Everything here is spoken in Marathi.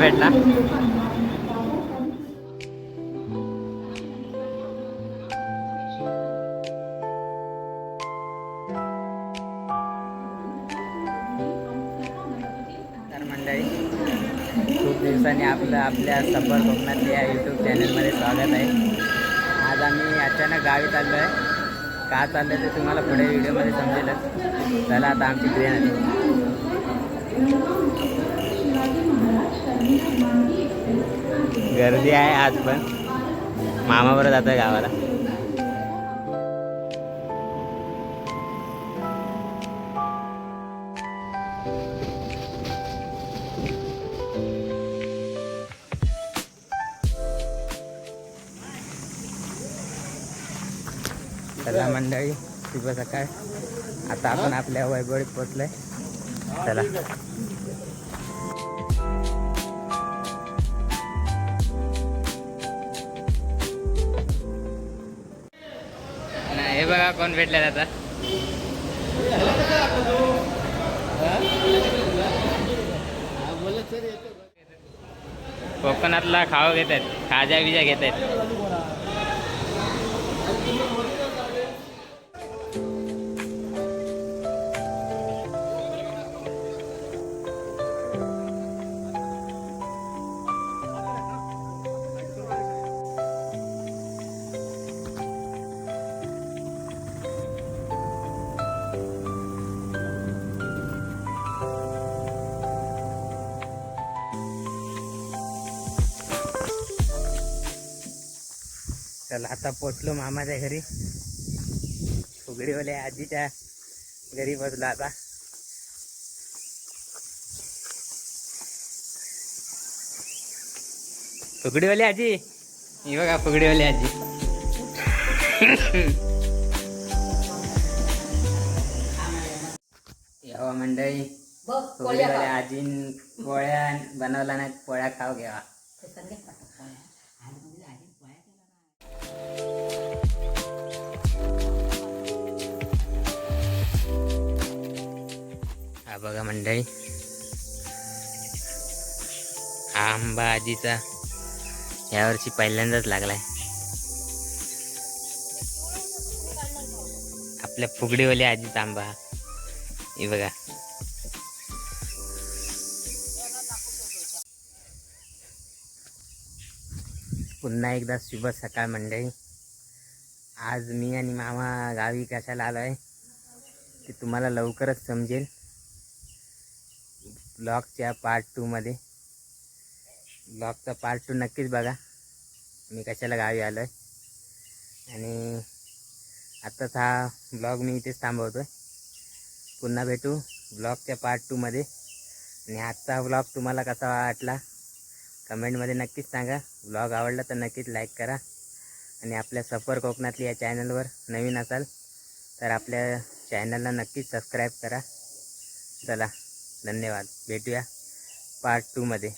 भेटला. तर मंडळी, खूप दिवसांनी आपल्या सफर कोकणातल्या या यूट्यूब चॅनलमध्ये स्वागत आहे. आज आम्ही अचानक गावी चाललो आहे. का चाललं ते तुम्हाला पुढे व्हिडिओमध्ये समजेलच. चला आता आमची ट्रेन आली. गर्दी आहे आज पण. मामाबरोबर जातोय गावाला. चला मंडळी, शुभ सकाळ. आता आपण आपल्या वैभवीत पोचलोय. चला. हे बघा कोण भेटले आता. कोकणातला खाऊ घेत आहेत, खाजा बिजा घेत आहेत. चला आता पोचलो मामाच्या घरी. फुगडीवाल्या आजीच्या घरी बसलो आता. फुगडीवाली आजी, ही बघा फुगडीवाली आजी. यावा मंडळी, फुगडीवाल्या आजीन पोळ्या बनवला नाही, पोळ्या खाऊ घ्यावा. हा बघा मंडळी, हा आंबा आजीचा यावर्षी पहिल्यांदाच लागलाय. आपल्या फुगडीवाली आजीचा आंबा. हे बघा. पुन्हा एकदा शुभ सकाळ मंडळी. आज मी आणि मामा गावी कशाला आलो आहे ते तुम्हाला लवकरच समजेल ब्लॉगच्या पार्ट 2 मध्ये. ब्लॉगचा पार्ट 2 नक्कीच बघा, मी कशाला गावी आलो आहे. आणि आत्ताच हा ब्लॉग मी इथेच थांबवतो आहे. पुन्हा भेटू ब्लॉगच्या पार्ट 2 मध्ये. आणि आजचा ब्लॉग तुम्हाला कसा वाटला कमेंटमध्ये नक्कीच सांगा. ब्लॉग आवडला तर नक्कीच लाईक करा. आणि आपल्या सफर कोकणातली या चॅनलवर नवीन असाल तर आपल्या चॅनलला नक्कीच सबस्क्राईब करा. चला, धन्यवाद. भेटूया पार्ट 2 मध्ये.